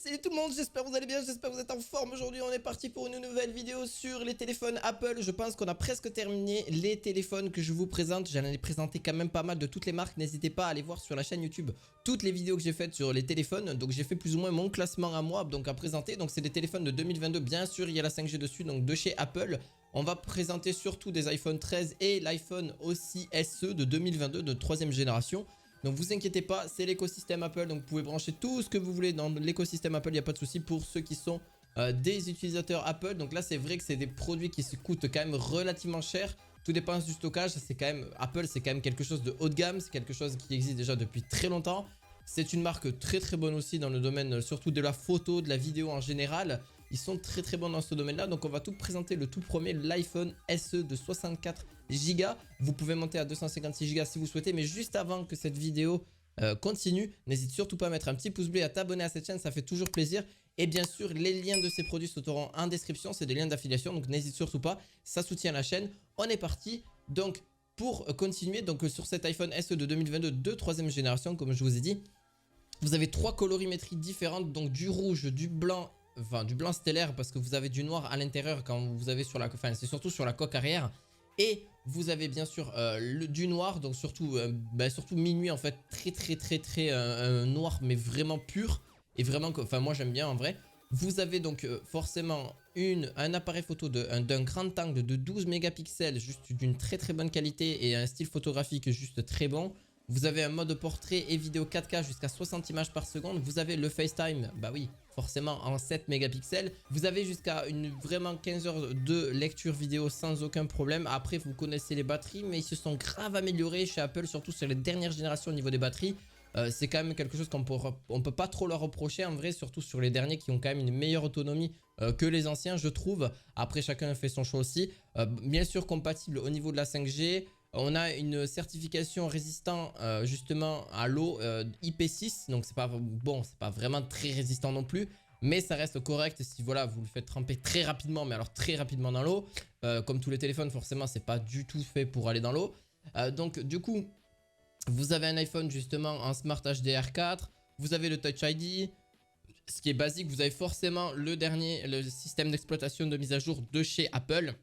Salut tout le monde, j'espère que vous allez bien, j'espère que vous êtes en forme. Aujourd'hui on est parti pour une nouvelle vidéo sur les téléphones Apple. Je pense qu'on a presque terminé les téléphones que je vous présente. J'en ai présenté quand même pas mal de toutes les marques. N'hésitez pas à aller voir sur la chaîne YouTube toutes les vidéos que j'ai faites sur les téléphones. Donc j'ai fait plus ou moins mon classement à moi donc à présenter. Donc c'est des téléphones de 2022, bien sûr il y a la 5G dessus, donc de chez Apple. On va présenter surtout des iPhone 13 et l'iPhone aussi SE de 2022 de 3ème génération. Donc vous inquiétez pas, c'est l'écosystème Apple, donc vous pouvez brancher tout ce que vous voulez dans l'écosystème Apple, il n'y a pas de souci pour ceux qui sont des utilisateurs Apple. Donc là c'est vrai que c'est des produits qui se coûtent quand même relativement cher, tout dépend du stockage. C'est quand même, Apple c'est quand même quelque chose de haut de gamme, c'est quelque chose qui existe déjà depuis très longtemps. C'est une marque très très bonne aussi dans le domaine surtout de la photo, de la vidéo en général. Ils sont très très bons dans ce domaine là. Donc on va tout présenter, le tout premier, l'iPhone SE de 64 Go. Vous pouvez monter à 256 Go si vous souhaitez. Mais juste avant que cette vidéo continue, n'hésite surtout pas à mettre un petit pouce bleu et à t'abonner à cette chaîne, ça fait toujours plaisir. Et bien sûr les liens de ces produits se trouveront en description, c'est des liens d'affiliation. Donc n'hésite surtout pas, ça soutient la chaîne. On est parti donc pour continuer donc sur cet iPhone SE de 2022 de 3ème génération comme je vous ai dit. Vous avez trois colorimétries différentes, donc du rouge, du blanc, enfin du blanc stellaire parce que vous avez du noir à l'intérieur quand vous avez sur la, enfin c'est surtout sur la coque arrière. Et vous avez bien sûr du noir, donc surtout, surtout minuit en fait, très noir mais vraiment pur. Et vraiment, enfin moi j'aime bien en vrai. Vous avez donc forcément un appareil photo d'un grand angle de 12 mégapixels, juste d'une très bonne qualité et un style photographique juste très bon. Vous avez un mode portrait et vidéo 4K jusqu'à 60 images par seconde. Vous avez le FaceTime, bah oui, forcément en 7 mégapixels. Vous avez jusqu'à vraiment 15 heures de lecture vidéo sans aucun problème. Après, vous connaissez les batteries, mais ils se sont grave améliorés chez Apple, surtout sur les dernières générations au niveau des batteries. C'est quand même quelque chose qu'on peut pas trop leur reprocher en vrai, surtout sur les derniers qui ont quand même une meilleure autonomie que les anciens, je trouve. Après, chacun fait son choix aussi. Bien sûr, compatible au niveau de la 5G. On a une certification résistant justement à l'eau IP6, donc c'est pas bon, c'est pas vraiment très résistant non plus, mais ça reste correct si voilà vous le faites tremper très rapidement, mais alors très rapidement dans l'eau. Comme tous les téléphones, forcément c'est pas du tout fait pour aller dans l'eau. Donc du coup, vous avez un iPhone justement en Smart HDR4, vous avez le Touch ID. Ce qui est basique, vous avez forcément le système d'exploitation de mise à jour de chez Apple.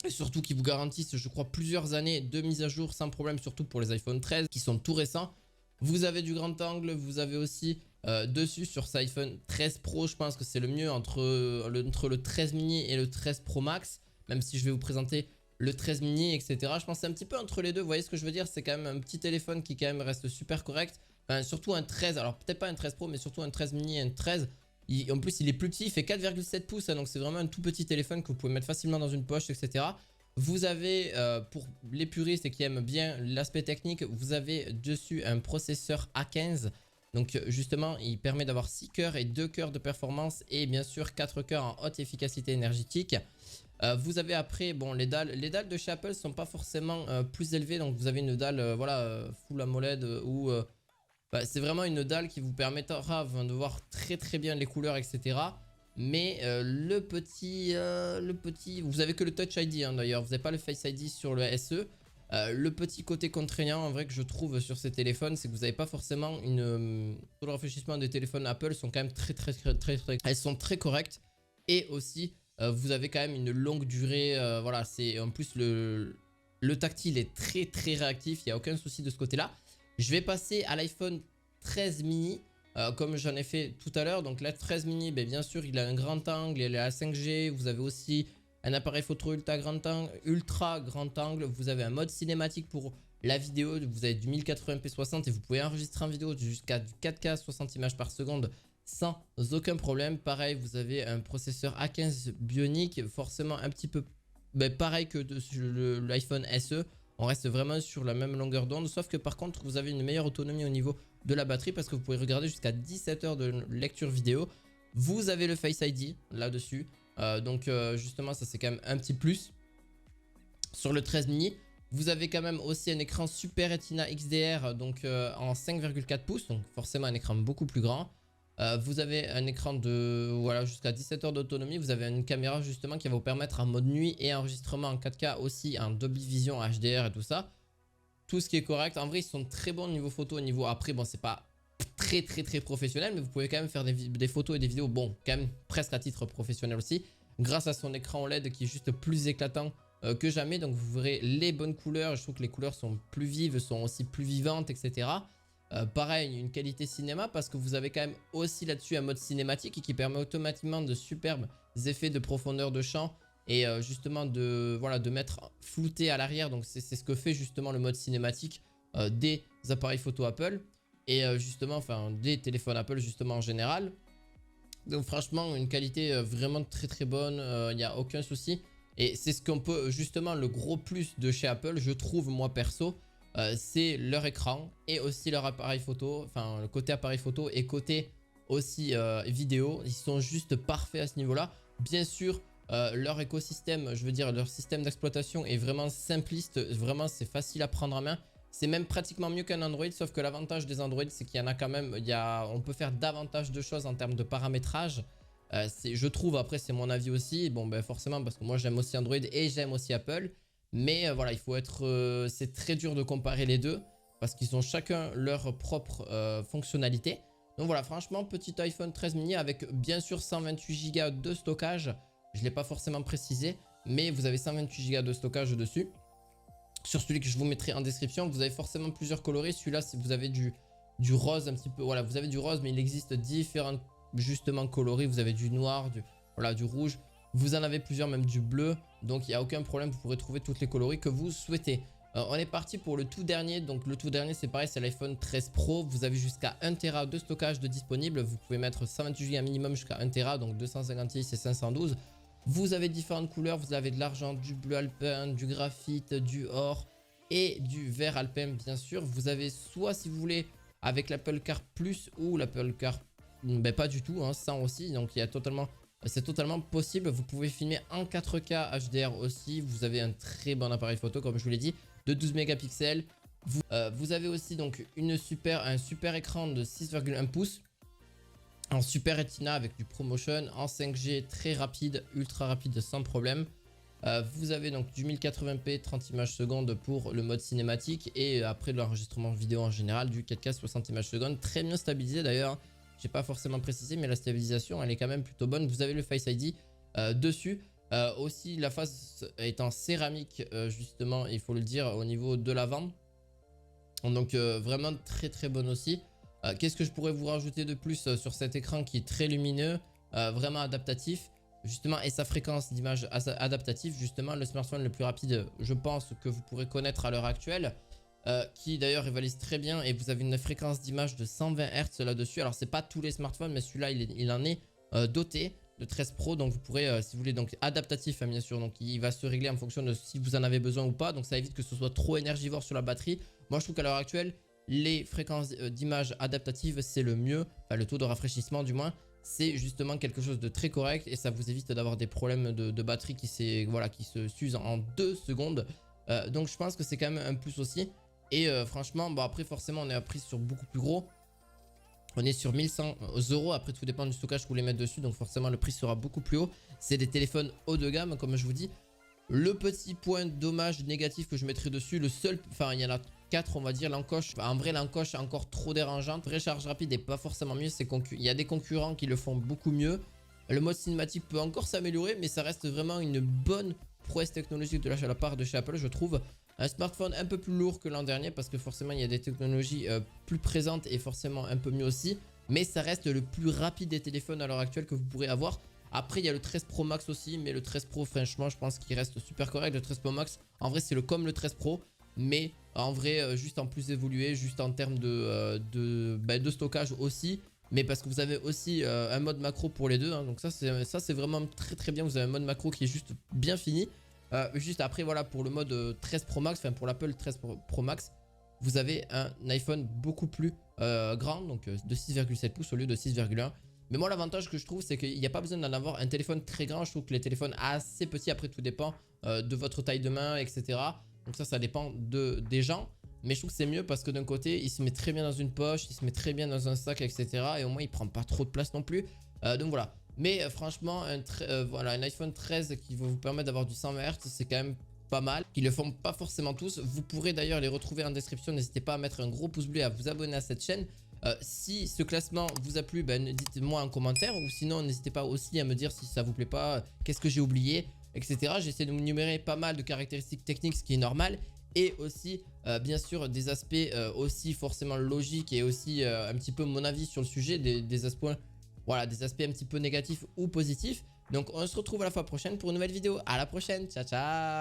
Et surtout qui vous garantissent, je crois, plusieurs années de mise à jour sans problème, surtout pour les iPhone 13 qui sont tout récents. Vous avez du grand angle, vous avez aussi dessus sur cet iPhone 13 Pro, je pense que c'est le mieux entre le 13 mini et le 13 Pro Max. Même si je vais vous présenter le 13 mini, etc. Je pense que c'est un petit peu entre les deux, vous voyez ce que je veux dire? C'est quand même un petit téléphone qui quand même reste super correct. Enfin, surtout un 13, alors peut-être pas un 13 Pro, mais surtout un 13 mini et un 13. En plus il est plus petit, il fait 4,7 pouces hein, donc c'est vraiment un tout petit téléphone que vous pouvez mettre facilement dans une poche, etc. Vous avez pour les puristes et qui aiment bien l'aspect technique, vous avez dessus un processeur A15. Donc justement il permet d'avoir 6 cœurs et 2 cœurs de performance et bien sûr 4 cœurs en haute efficacité énergétique. Vous avez après bon les dalles de chez Apple sont pas forcément plus élevées, donc vous avez une dalle voilà Full AMOLED ou c'est vraiment une dalle qui vous permettra de voir très bien les couleurs, etc. Mais le petit, vous avez que le Touch ID hein, d'ailleurs, vous n'avez pas le Face ID sur le SE. Le petit côté contraignant en vrai que je trouve sur ces téléphones, c'est que vous n'avez pas forcément une... Tout le rafraîchissement des téléphones Apple sont quand même très elles sont très correctes. Et aussi, vous avez quand même une longue durée, voilà, c'est en plus le tactile est très réactif, il n'y a aucun souci de ce côté-là. Je vais passer à l'iPhone 13 mini comme j'en ai fait tout à l'heure. Donc la 13 mini, bien sûr il a un grand angle, il a la 5G. Vous avez aussi un appareil photo ultra grand angle. Vous avez un mode cinématique pour la vidéo. Vous avez du 1080p 60 et vous pouvez enregistrer en vidéo jusqu'à du 4K 60 images par seconde sans aucun problème. Pareil, vous avez un processeur A15 Bionic, forcément un petit peu pareil que l'iPhone SE. On reste vraiment sur la même longueur d'onde, sauf que par contre vous avez une meilleure autonomie au niveau de la batterie parce que vous pouvez regarder jusqu'à 17 heures de lecture vidéo. Vous avez le Face ID là-dessus, donc justement ça c'est quand même un petit plus. Sur le 13 mini, vous avez quand même aussi un écran Super Retina XDR donc en 5,4 pouces, donc forcément un écran beaucoup plus grand. Vous avez un écran de voilà jusqu'à 17 heures d'autonomie. Vous avez une caméra justement qui va vous permettre en mode nuit et enregistrement en 4K aussi en Dolby Vision HDR et tout ça. Tout ce qui est correct. En vrai ils sont très bons au niveau photo, au niveau après bon c'est pas très professionnel, mais vous pouvez quand même faire des photos et des vidéos, bon, quand même presque à titre professionnel aussi, grâce à son écran OLED qui est juste plus éclatant que jamais. Donc vous verrez les bonnes couleurs, je trouve que les couleurs sont plus vives, sont aussi plus vivantes, etc. Pareil, une qualité cinéma parce que vous avez quand même aussi là-dessus un mode cinématique qui permet automatiquement de superbes effets de profondeur de champ et justement de mettre flouté à l'arrière. Donc c'est ce que fait justement le mode cinématique des appareils photo Apple et justement enfin des téléphones Apple justement en général. Donc franchement une qualité vraiment très bonne, il n'y a aucun souci. Et c'est ce qu'on peut justement le gros plus de chez Apple, je trouve moi perso, c'est leur écran et aussi leur appareil photo, enfin le côté appareil photo et côté aussi vidéo, ils sont juste parfaits à ce niveau là. Bien sûr leur écosystème, je veux dire leur système d'exploitation est vraiment simpliste, vraiment c'est facile à prendre en main. C'est même pratiquement mieux qu'un Android, sauf que l'avantage des Android c'est qu'il y en a quand même, on peut faire davantage de choses en termes de paramétrage. Je trouve, après c'est mon avis aussi, bon ben forcément parce que moi j'aime aussi Android et j'aime aussi Apple. Mais voilà, il faut être, c'est très dur de comparer les deux parce qu'ils ont chacun leur propre fonctionnalité. Donc voilà, franchement, petit iPhone 13 mini avec bien sûr 128 Go de stockage. Je ne l'ai pas forcément précisé, mais vous avez 128 Go de stockage dessus. Sur celui que je vous mettrai en description, vous avez forcément plusieurs coloris. Celui-là, vous avez du rose un petit peu. Voilà, vous avez du rose, mais il existe différents justement coloris. Vous avez du noir, du rouge. Vous en avez plusieurs, même du bleu. Donc, il n'y a aucun problème. Vous pourrez trouver toutes les coloris que vous souhaitez. On est parti pour le tout dernier. Donc, le tout dernier, c'est pareil, c'est l'iPhone 13 Pro. Vous avez jusqu'à 1 Tera de stockage de disponible. Vous pouvez mettre 128 Go minimum jusqu'à 1 Tera, donc 256 et 512. Vous avez différentes couleurs. Vous avez de l'argent, du bleu alpin, du graphite, du or et du vert alpin, bien sûr. Vous avez soit, si vous voulez, avec l'Apple Car Plus ou l'Apple Car... Ben, pas du tout, hein, sans aussi. Donc, il y a totalement... C'est totalement possible, vous pouvez filmer en 4K HDR aussi, vous avez un très bon appareil photo comme je vous l'ai dit, de 12 mégapixels. Vous avez aussi donc un super écran de 6,1 pouces en Super Retina avec du ProMotion, en 5G très rapide, ultra rapide sans problème. Vous avez donc du 1080p 30 images secondes pour le mode cinématique et après de l'enregistrement vidéo en général du 4K 60 images secondes, très bien stabilisé d'ailleurs. J'ai pas forcément précisé, mais la stabilisation elle est quand même plutôt bonne. Vous avez le Face ID dessus. Aussi la face est en céramique justement, il faut le dire, au niveau de l'avant. Donc vraiment très bonne aussi. Qu'est-ce que je pourrais vous rajouter de plus sur cet écran qui est très lumineux, vraiment adaptatif justement, et sa fréquence d'image adaptative, justement le smartphone le plus rapide je pense que vous pourrez connaître à l'heure actuelle. Qui d'ailleurs rivalise très bien et vous avez une fréquence d'image de 120 Hz là-dessus. Alors c'est pas tous les smartphones mais celui-là il en est doté de 13 Pro, donc vous pourrez si vous voulez, donc adaptatif hein, bien sûr, donc il va se régler en fonction de si vous en avez besoin ou pas, donc ça évite que ce soit trop énergivore sur la batterie. Moi je trouve qu'à l'heure actuelle les fréquences d'image adaptatives c'est le mieux, enfin le taux de rafraîchissement du moins, c'est justement quelque chose de très correct et ça vous évite d'avoir des problèmes de batterie qui se s'usent en 2 secondes. Donc je pense que c'est quand même un plus aussi. Et franchement, bon après forcément on est à prix sur beaucoup plus gros. On est sur 1100 €, après tout dépend du stockage que vous voulez mettre dessus, donc forcément le prix sera beaucoup plus haut. C'est des téléphones haut de gamme comme je vous dis. Le petit point dommage négatif que je mettrai dessus, le seul, enfin il y en a 4 on va dire, l'encoche. Enfin, en vrai l'encoche est encore trop dérangeante, recharge rapide est pas forcément mieux, il y a des concurrents qui le font beaucoup mieux. Le mode cinématique peut encore s'améliorer, mais ça reste vraiment une bonne prouesse technologique de la part de chez Apple je trouve. Un smartphone un peu plus lourd que l'an dernier parce que forcément il y a des technologies plus présentes et forcément un peu mieux aussi. Mais ça reste le plus rapide des téléphones à l'heure actuelle que vous pourrez avoir. Après il y a le 13 Pro Max aussi, mais le 13 Pro franchement je pense qu'il reste super correct. Le 13 Pro Max en vrai c'est comme le 13 Pro, mais en vrai juste en plus évolué, juste en termes de stockage aussi. Mais parce que vous avez aussi un mode macro pour les deux hein. Donc ça c'est vraiment très bien, vous avez un mode macro qui est juste bien fini. Juste après voilà, pour le mode 13 Pro Max, enfin pour l'Apple 13 Pro Max, vous avez un iPhone beaucoup plus grand, donc de 6,7 pouces au lieu de 6,1. Mais moi l'avantage que je trouve c'est qu'il n'y a pas besoin d'en avoir un téléphone très grand. Je trouve que les téléphones assez petits, après tout dépend de votre taille de main etc. Donc ça dépend des gens. Mais je trouve que c'est mieux parce que d'un côté il se met très bien dans une poche, il se met très bien dans un sac etc. Et au moins il prend pas trop de place non plus. Donc voilà. Mais franchement, voilà, un iPhone 13 qui va vous permettre d'avoir du 120 Hz, c'est quand même pas mal. Ils le font pas forcément tous. Vous pourrez d'ailleurs les retrouver en description. N'hésitez pas à mettre un gros pouce bleu et à vous abonner à cette chaîne. Si ce classement vous a plu, dites-moi en commentaire, ou sinon n'hésitez pas aussi à me dire si ça vous plaît pas, qu'est-ce que j'ai oublié, etc. J'essaie de vous énumérer pas mal de caractéristiques techniques, ce qui est normal, et aussi bien sûr des aspects aussi forcément logiques, et aussi un petit peu mon avis sur le sujet, des aspects, voilà, des aspects un petit peu négatifs ou positifs. Donc on se retrouve à la fois prochaine pour une nouvelle vidéo. À la prochaine, ciao ciao.